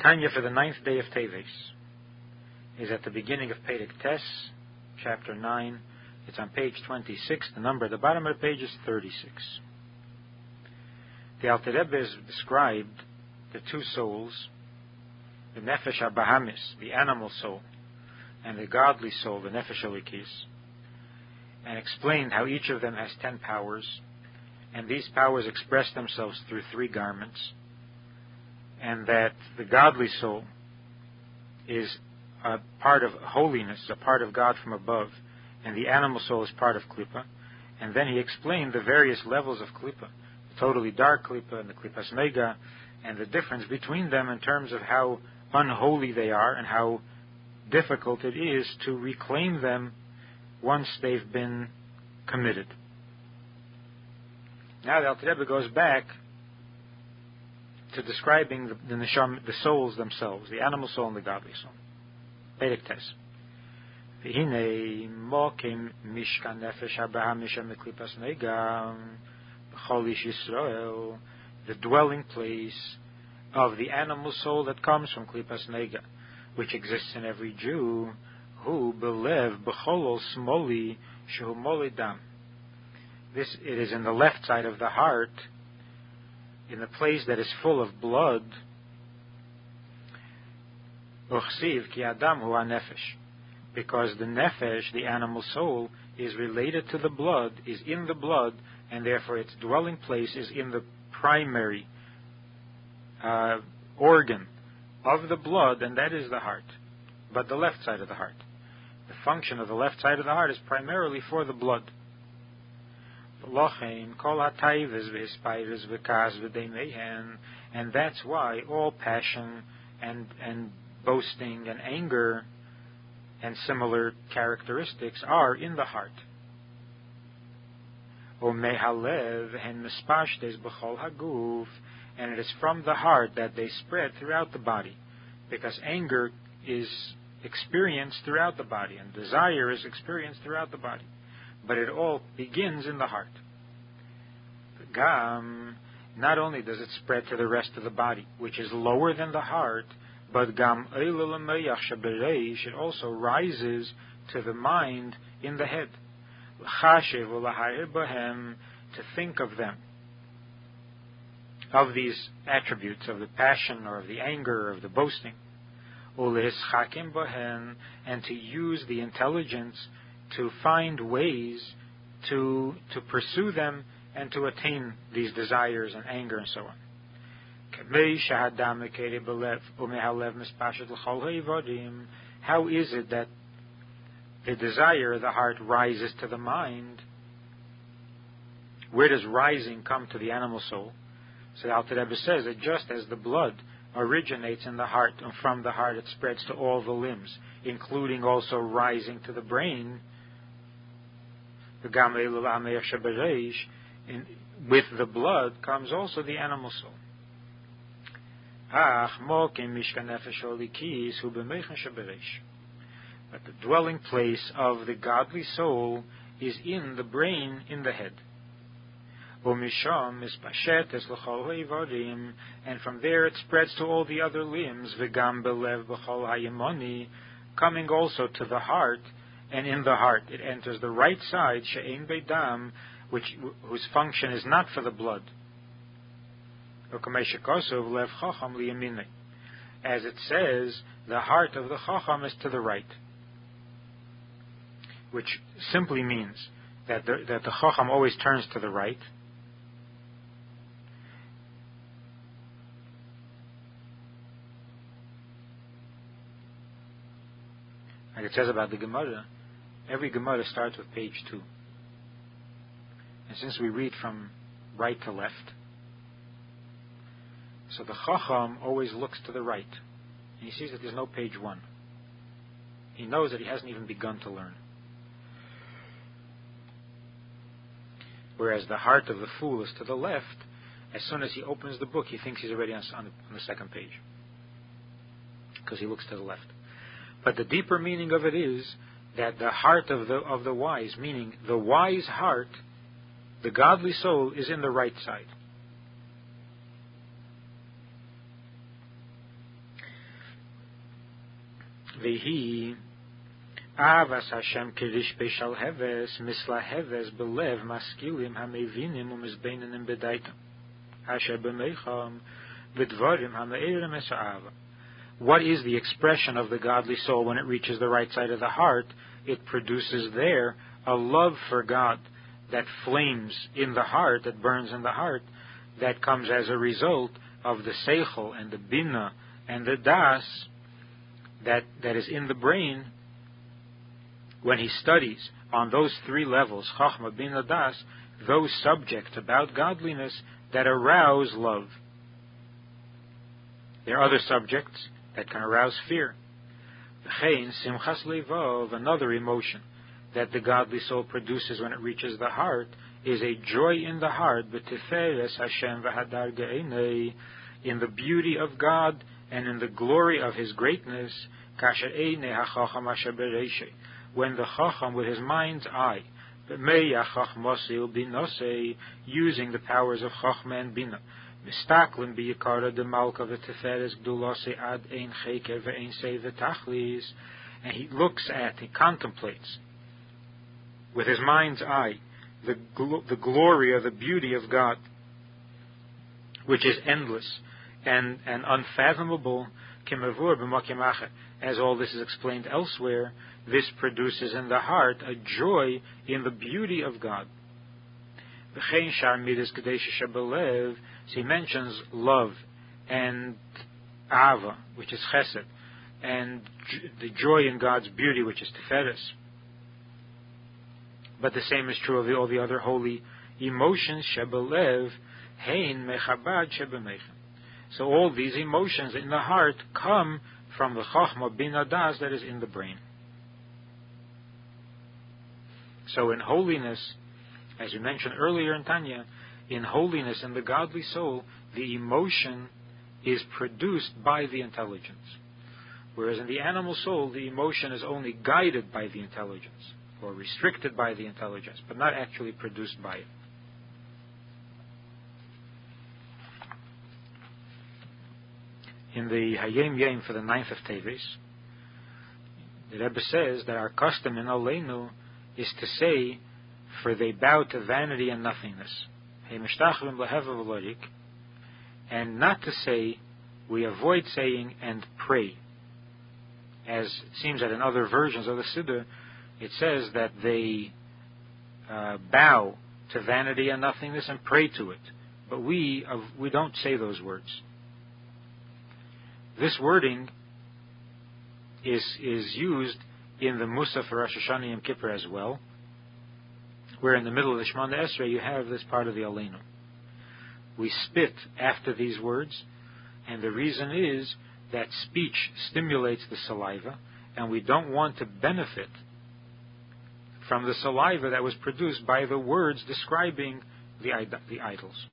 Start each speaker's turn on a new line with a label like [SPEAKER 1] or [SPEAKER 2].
[SPEAKER 1] Tanya for the 9th day of Teves is at the beginning of Perek Tes, chapter 9. It's on page 26. The number at the bottom of the page is 36. The Alter Rebbe has described the two souls, the Nefesh HaBahamis, the animal soul, and the godly soul, the Nefesh Elikis, and explained how each of them has 10 powers, and these powers express themselves through 3 garments, and that the godly soul is a part of holiness, a part of God from above, and the animal soul is part of Klippa. And then he explained the various levels of Klippa, the totally dark Klippa and the Klippas Mega, and the difference between them in terms of how unholy they are and how difficult it is to reclaim them once they've been committed. Now the Alter Rebbe goes back to describing the souls themselves, the animal soul and the godly soul. Perek Tes. V'hinei mokim mishkan nefesh habahamis miklipas nega b'chol ish Yisrael, the dwelling place of the animal soul that comes from klipas nega, which exists in every Jew, who belev b'cholol smoli shehu moli dam. This, it is in the left side of the heart, in the place that is full of blood. Uchsiv ki adam hu ha-nefesh, because the nefesh, the animal soul, is related to the blood, is in the blood, and therefore its dwelling place is in the primary organ of the blood, and that is the heart, but the left side of the heart. The function of the left side of the heart is primarily for the blood. And that's why all passion and boasting and anger and similar characteristics are in the heart. And it is from the heart that they spread throughout the body, because anger is experienced throughout the body and desire is experienced throughout the body. But it all begins in the heart. Gam, not only does it spread to the rest of the body, which is lower than the heart, but Gam it also rises to the mind in the head. To think of them, of these attributes, of the passion or of the anger or of the boasting. And to use the intelligence to find ways to pursue them and to attain these desires and anger and so on. How is it that the desire of the heart rises to the mind? Where does rising come to the animal soul? So the Alter Rebbe says that just as the blood originates in the heart, and from the heart it spreads to all the limbs, including also rising to the brain, with the blood comes also the animal soul. But the dwelling place of the godly soul is in the brain, in the head. And from there it spreads to all the other limbs, coming also to the heart, and in the heart it enters the right side, whose function is not for the blood. As it says, the heart of the Chacham is to the right, which simply means that the Chacham always turns to the right. Like it says about the Gemara, every Gemara starts with page 2. And since we read from right to left, so the Chacham always looks to the right. And he sees that there's no page 1. He knows that he hasn't even begun to learn. Whereas the heart of the fool is to the left. As soon as he opens the book, he thinks he's already on the second page, because he looks to the left. But the deeper meaning of it is that the heart of the wise, meaning the wise heart, the godly soul, is in the right side. Vehi Avas Hashem Kirish Beshal Heves Misla Heves Belev Maskilim Hamevinim Umizbeinanim Bedaitam Asher B'meicham Vidvarim Hame'erim Esa'ava. What is the expression of the godly soul when it reaches the right side of the heart? It produces there a love for God that flames in the heart, that burns in the heart, that comes as a result of the seichel and the bina and the das that is in the brain when he studies on those three levels, chachma, bina, das, those subjects about godliness that arouse love. There are other subjects that can arouse fear. V'chein simchas levov, another emotion that the godly soul produces when it reaches the heart, is a joy in the heart, b'tiferes Hashem v'hadar ge'enei, in the beauty of God and in the glory of His greatness, kasher einei hachacham asher bereishei, when the chacham with his mind's eye, b'mei chachmosil binosei, using the powers of chachma and bina, mistaklim biyikara de malka v'tiferes gdulosei ad ein cheker ve'ein sei v'tachlis, and he looks at, he contemplates with his mind's eye the glory or the beauty of God, which is endless and unfathomable, kimavur b'makim acher. As all this is explained elsewhere, this produces in the heart a joy in the beauty of God. V'chein shar midas kadei shebelev, so he mentions love and ava, which is chesed, and the joy in God's beauty, which is tiferes. But the same is true of all the other holy emotions, shebelev, hein mechabad shebemeichem. So all these emotions in the heart come from the chachma bina das that is in the brain. So in holiness, as we mentioned earlier in Tanya, in holiness in the godly soul, the emotion is produced by the intelligence. Whereas in the animal soul, the emotion is only guided by the intelligence, or restricted by the intelligence, but not actually produced by it. In the Hayom Yom for the 9th of Teves, the Rebbe says that our custom in Aleinu is to say, for they bow to vanity and nothingness, and not to say, we avoid saying and pray. As it seems that in other versions of the Siddur, it says that they bow to vanity and nothingness and pray to it. But we don't say those words. This wording is used in the Musaf for Rosh Hashanah and Yom Kippur as well, where in the middle of the Shemona Esrei you have this part of the Aleinu. We spit after these words, and the reason is that speech stimulates the saliva, and we don't want to benefit from the saliva that was produced by the words describing the idols.